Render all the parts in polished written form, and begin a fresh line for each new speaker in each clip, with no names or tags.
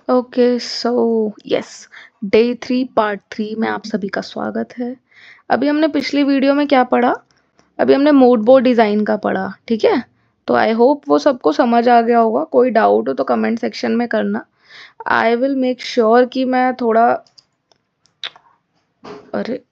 Okay so yes, day 3 part 3 में आप सभी का स्वागत है। अभी हमने पिछली वीडियो में क्या पढ़ा? अभी हमने मूड बोर्ड डिज़ाइन का पढ़ा, ठीक है? तो आई होप वो सबको समझ आ गया होगा। कोई डाउट हो तो कमेंट सेक्शन में करना। आई विल मेक श्योर कि मैं थोड़ा अरे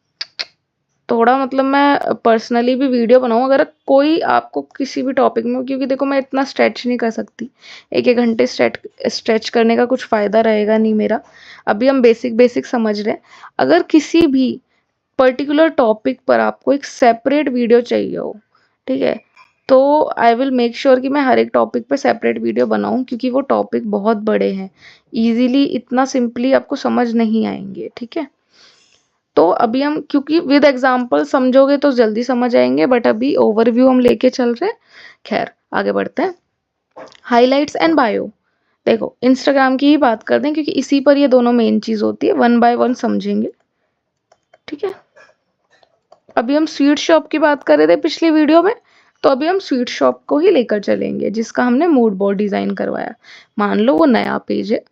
थोड़ा मतलब मैं पर्सनली भी वीडियो बनाऊँ अगर कोई आपको किसी भी टॉपिक में, क्योंकि देखो मैं इतना स्ट्रेच नहीं कर सकती। 1-1 घंटे स्ट्रेच करने का कुछ फ़ायदा रहेगा नहीं मेरा। अभी हम बेसिक बेसिक समझ रहे हैं। अगर किसी भी पर्टिकुलर टॉपिक पर आपको एक सेपरेट वीडियो चाहिए हो, ठीक है? तो आई विल मेक श्योर कि मैं हर एक टॉपिक पे सेपरेट वीडियो बनाऊँ, क्योंकि वो टॉपिक बहुत बड़े हैं। ईज़िली इतना सिंपली आपको समझ नहीं आएँगे, ठीक है? तो अभी हम क्योंकि विद एग्जांपल समझोगे तो जल्दी समझ आएंगे, बट अभी ओवरव्यू हम लेके चल रहे हैं। खैर आगे बढ़ते हैं। Highlights and bio. देखो इंस्टाग्राम की ही बात करते हैं, क्योंकि इसी पर ये दोनों मेन चीज होती है। वन बाय वन समझेंगे, ठीक है? अभी हम स्वीट शॉप की बात कर रहे थे पिछली वीडियो में, तो अभी हम स्वीट शॉप को ही लेकर चलेंगे, जिसका हमने मूड बोर्ड डिजाइन करवाया। मान लो वो नया पेज है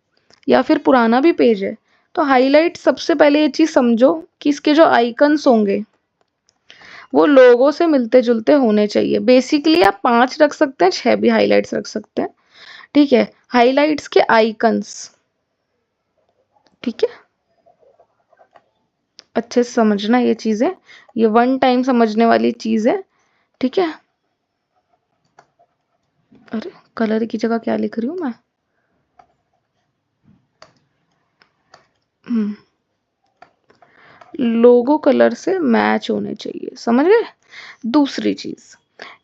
या फिर पुराना भी पेज है, तो हाईलाइट सबसे पहले ये चीज समझो कि इसके जो आइकन्स होंगे वो लोगों से मिलते जुलते होने चाहिए। बेसिकली आप 5 रख सकते हैं, 6 भी हाइलाइट्स रख सकते हैं, ठीक है? हाइलाइट्स के आइकन्स, ठीक है? अच्छे से समझना ये चीजें, ये वन टाइम समझने वाली चीज है, ठीक है? अरे कलर की जगह क्या लिख रही हूँ मैं? हम्म, लोगो कलर से मैच होने चाहिए, समझ गए? दूसरी चीज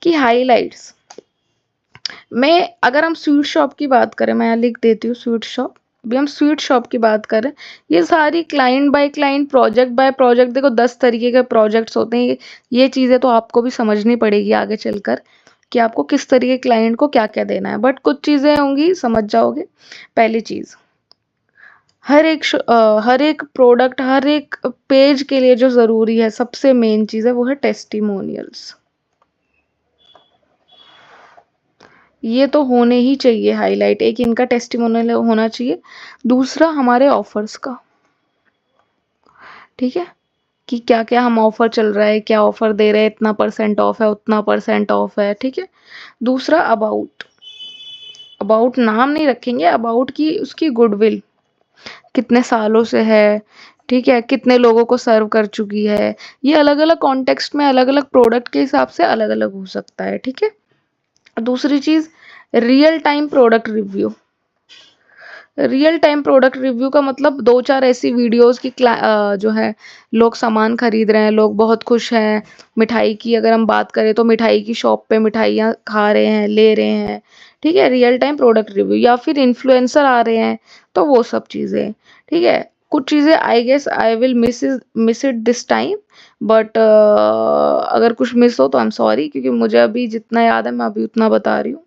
कि हाइलाइट्स में अगर हम स्वीट शॉप की बात करें, मैं यहाँ लिख देती हूँ स्वीट शॉप। अभी हम स्वीट शॉप की बात करें, ये सारी client by client, project by project, देखो 10 तरीके के प्रोजेक्ट्स होते हैं। ये चीज़ें तो आपको भी समझनी पड़ेगी आगे चलकर कि आपको किस तरीके क्लाइंट को क्या क्या देना है, बट कुछ चीज़ें होंगी समझ जाओगे। पहली चीज़, हर एक प्रोडक्ट, हर एक पेज के लिए जो ज़रूरी है, सबसे मेन चीज़ है, वो है टेस्टिमोनियल्स। ये तो होने ही चाहिए हाईलाइट, एक इनका टेस्टिमोनियल होना चाहिए। दूसरा हमारे ऑफर्स का, ठीक है? कि क्या क्या हम ऑफर चल रहा है, क्या ऑफर दे रहे हैं, इतना परसेंट ऑफ है, उतना परसेंट ऑफ है, ठीक है? दूसरा अबाउट, अबाउट नाम नहीं रखेंगे, अबाउट की उसकी गुडविल कितने सालों से है, ठीक है? कितने लोगों को सर्व कर चुकी है। ये अलग अलग कॉन्टेक्स्ट में अलग अलग प्रोडक्ट के हिसाब से अलग अलग हो सकता है, ठीक है? दूसरी चीज, real time product review. Real time product review का मतलब 2-4 ऐसी वीडियोस की जो है लोग सामान खरीद रहे हैं, लोग बहुत खुश हैं। मिठाई की अगर हम बात करें तो मिठाई की शॉप पे मिठाइयाँ खा रहे हैं, ले रहे हैं, ठीक है? Real time product review. या फिर इन्फ्लुएंसर आ रहे हैं, तो वो सब चीज़ें, ठीक है? कुछ चीज़ें I guess I will miss it this time, but अगर कुछ मिस हो तो आई एम सॉरी, क्योंकि मुझे अभी जितना याद है मैं अभी उतना बता रही हूँ,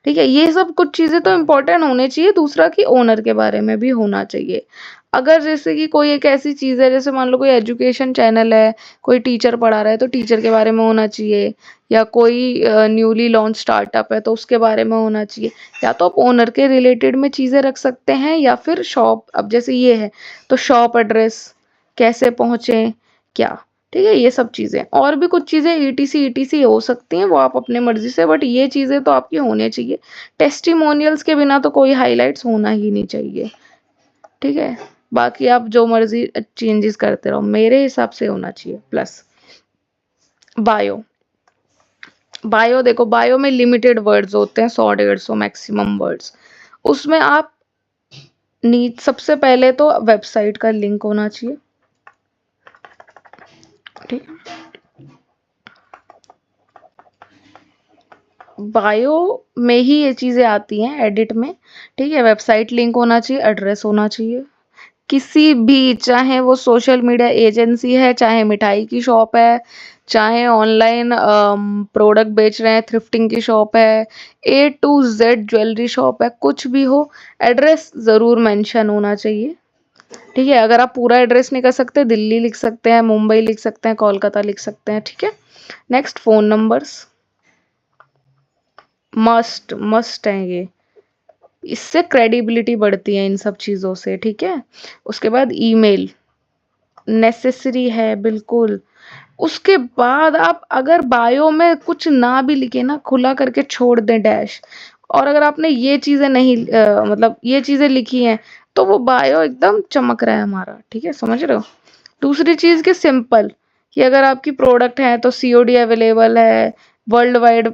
ठीक है? ये सब कुछ चीज़ें तो इम्पोर्टेंट होने चाहिए। दूसरा कि ओनर के बारे में भी होना चाहिए। अगर जैसे कि कोई एक ऐसी चीज़ है, जैसे मान लो कोई एजुकेशन चैनल है, कोई टीचर पढ़ा रहा है तो टीचर के बारे में होना चाहिए, या कोई न्यूली लॉन्च स्टार्टअप है तो उसके बारे में होना चाहिए। या तो आप ओनर के रिलेटेड में चीज़ें रख सकते हैं, या फिर शॉप, अब जैसे ये है तो शॉप एड्रेस, कैसे पहुँचे, क्या, ठीक है? ये सब चीज़ें, और भी कुछ चीज़ें ईटीसी हो सकती हैं, वो आप अपने मर्जी से, बट ये चीज़ें तो आपकी होनी चाहिए। टेस्टिमोनियल्स के बिना तो कोई हाइलाइट्स होना ही नहीं चाहिए, ठीक है? बाकी आप जो मर्जी चेंजेस करते रहो, मेरे हिसाब से होना चाहिए। प्लस बायो, बायो देखो, बायो में लिमिटेड वर्ड्स होते हैं, 100-150 मैक्सिमम वर्ड्स। उसमें आप नीड, सबसे पहले तो वेबसाइट का लिंक होना चाहिए, ठीक है? बायो में ही ये चीज़ें आती हैं, एडिट में, ठीक है? वेबसाइट लिंक होना चाहिए, एड्रेस होना चाहिए। किसी भी, चाहे वो सोशल मीडिया एजेंसी है, चाहे मिठाई की शॉप है, चाहे ऑनलाइन प्रोडक्ट बेच रहे हैं, थ्रिफ्टिंग की शॉप है, A to Z jewellery shop है, कुछ भी हो, एड्रेस ज़रूर मेंशन होना चाहिए, ठीक है? अगर आप पूरा एड्रेस नहीं कर सकते, दिल्ली लिख सकते हैं, मुंबई लिख सकते हैं, कोलकाता लिख सकते हैं, ठीक है? Next, phone numbers must must हैं ये, इससे क्रेडिबिलिटी बढ़ती है इन सब चीज़ों से, ठीक है? उसके बाद ईमेल नेसेसरी है बिल्कुल। उसके बाद आप अगर बायो में कुछ ना भी लिखे ना, खुला करके छोड़ दें डैश, और अगर आपने ये चीज़ें नहीं मतलब ये चीज़ें लिखी हैं, तो वो बायो एकदम चमक रहा है हमारा, ठीक है? समझ रहे हो? दूसरी चीज़ कि सिंपल, कि अगर आपकी प्रोडक्ट है तो सीओडी अवेलेबल है, वर्ल्ड वाइड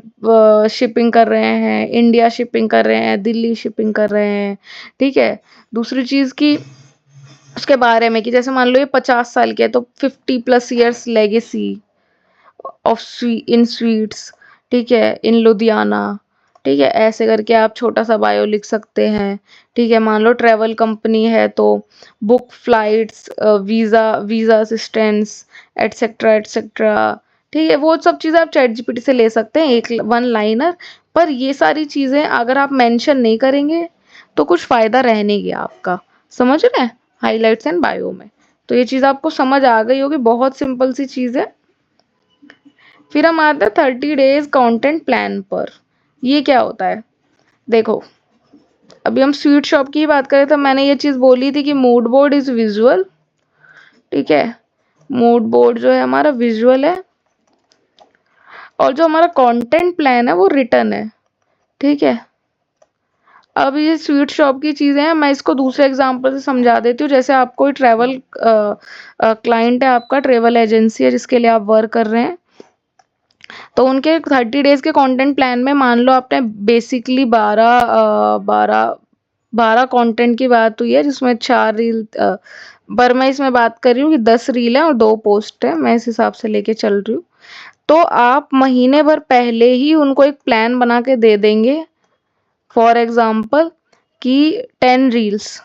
शिपिंग कर रहे हैं, इंडिया शिपिंग कर रहे हैं, दिल्ली शिपिंग कर रहे हैं, ठीक है? दूसरी चीज़ कि उसके बारे में कि जैसे मान लो ये 50 साल के है तो 50 plus years legacy of in sweets, ठीक है, इन लुधियाना, ठीक है, ऐसे करके आप छोटा सा बायो लिख सकते हैं, ठीक है। मान लो ट्रेवल कंपनी है तो book flights, visa visa assistance, etcetera etcetera, ठीक है। वो सब चीज़ें आप चैट जीपीटी से ले सकते हैं, एक वन लाइनर। पर ये सारी चीज़ें अगर आप मेंशन नहीं करेंगे तो कुछ फ़ायदा रह नहीं गया आपका, समझ रहे हैं? हाइलाइट्स एंड बायो में तो ये चीज़ आपको समझ आ गई होगी, बहुत सिंपल सी चीज़ है। फिर हम आते हैं 30 डेज कंटेंट प्लान पर। ये क्या होता है? देखो, अभी हम स्वीट शॉप की ही बात करें तो मैंने ये चीज़ बोली थी कि मूड बोर्ड इज विजुअल, ठीक है। मूड बोर्ड जो है हमारा विजुअल है, और जो हमारा कंटेंट प्लान है वो रिटन है, ठीक है। अब ये स्वीट शॉप की चीज़ें हैं, मैं इसको दूसरे एग्जांपल से समझा देती हूँ। जैसे आप कोई ट्रैवल क्लाइंट है, आपका ट्रैवल एजेंसी है जिसके लिए आप वर्क कर रहे हैं, तो उनके 30 डेज के कंटेंट प्लान में मान लो आपने बेसिकली 12 कंटेंट की बात हुई है, जिसमें 4 रील, पर मैं इसमें बात कर रही हूँ कि 10 रील है और 2 पोस्ट है, मैं इस हिसाब से लेके चल रही हूँ। तो आप महीने भर पहले ही उनको एक प्लान बना के दे देंगे, फॉर एग्जाम्पल कि 10 reels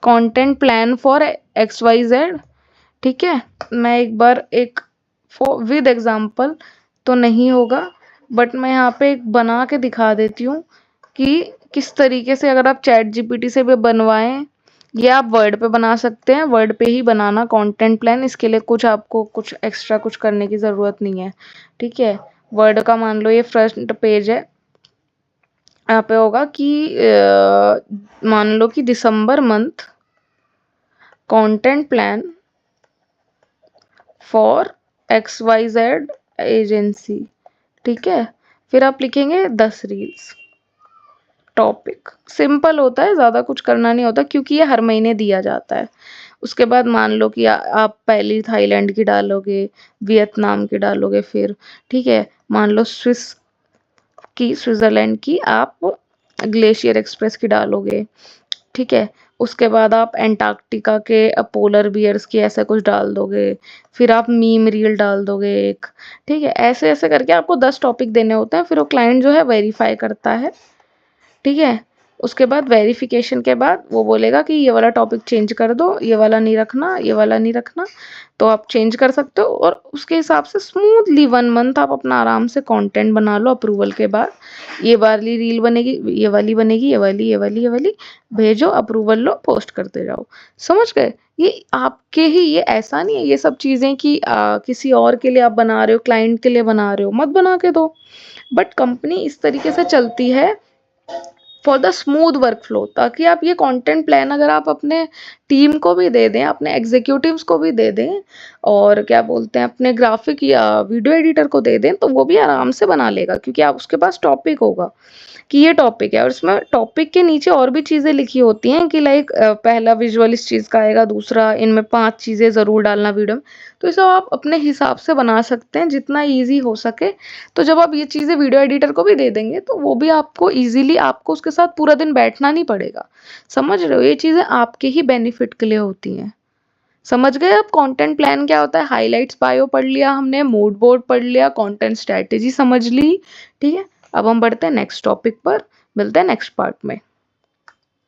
content plan for XYZ, ठीक है। मैं एक बार एक विद एग्जाम्पल तो नहीं होगा, बट मैं यहाँ पे एक बना के दिखा देती हूँ कि किस तरीके से अगर आप चैट जीपीटी से भी बनवाएं, या आप वर्ड पे बना सकते हैं। वर्ड पे ही बनाना कंटेंट प्लान, इसके लिए कुछ आपको कुछ एक्स्ट्रा कुछ करने की ज़रूरत नहीं है, ठीक है। वर्ड का मान लो ये फ्रंट पेज है, यहाँ पे होगा कि मान लो कि December month content plan for XYZ agency, ठीक है। फिर आप लिखेंगे 10 रील्स। टॉपिक सिंपल होता है, ज़्यादा कुछ करना नहीं होता क्योंकि ये हर महीने दिया जाता है। उसके बाद मान लो कि आप पहली थाईलैंड की डालोगे, वियतनाम की डालोगे, फिर ठीक है, मान लो स्विट्ज़रलैंड की आप ग्लेशियर एक्सप्रेस की डालोगे, ठीक है। उसके बाद आप एंटार्क्टिका के पोलर बियर्स की ऐसा कुछ डाल दोगे, फिर आप मीम रील डाल दोगे एक, ठीक है। ऐसे ऐसे करके आपको 10 टॉपिक देने होते हैं, फिर वो क्लाइंट जो है वेरीफाई करता है, ठीक है। उसके बाद वेरिफिकेशन के बाद वो बोलेगा कि ये वाला टॉपिक चेंज कर दो, ये वाला नहीं रखना, ये वाला नहीं रखना, तो आप चेंज कर सकते हो। और उसके हिसाब से स्मूथली 1 मंथ आप अपना आराम से कंटेंट बना लो। अप्रूवल के बाद ये वाली रील बनेगी, ये वाली बनेगी, ये वाली, ये वाली, ये वाली, भेजो, अप्रूवल लो, पोस्ट करते जाओ। समझ गए? ये आपके ही, ये ऐसा नहीं है ये सब चीज़ें कि किसी और के लिए आप बना रहे हो, क्लाइंट के लिए बना रहे हो, मत बना के दो। बट कंपनी इस तरीके से चलती है for the smooth work flow, ताकि आप ये कंटेंट प्लान अगर आप अपने टीम को भी दे दें, अपने एग्जीक्यूटिव्स को भी दे दें, और क्या बोलते हैं अपने ग्राफिक या वीडियो एडिटर को दे दें, तो वो भी आराम से बना लेगा क्योंकि आप उसके पास टॉपिक होगा कि ये टॉपिक है। और इसमें टॉपिक के नीचे और भी चीज़ें लिखी होती हैं कि लाइक पहला विजुअल इस चीज़ का आएगा, दूसरा इनमें 5 चीज़ें ज़रूर डालना वीडियो में। तो इसे आप अपने हिसाब से बना सकते हैं जितना ईजी हो सके। तो जब आप ये चीज़ें वीडियो एडिटर को भी दे देंगे तो वो भी आपको ईजिली, आपको उसके साथ पूरा दिन बैठना नहीं पड़ेगा। समझ रहे हो? ये चीज़ें आपके ही बेनिफिट के लिए होती हैं। समझ गए अब कंटेंट प्लान क्या होता है? हाइलाइट्स बायो पढ़ लिया हमने, मूड बोर्ड पढ़ लिया, कंटेंट स्ट्रेटेजी समझ ली, ठीक है। अब हम बढ़ते हैं नेक्स्ट टॉपिक पर, मिलते हैं नेक्स्ट पार्ट में।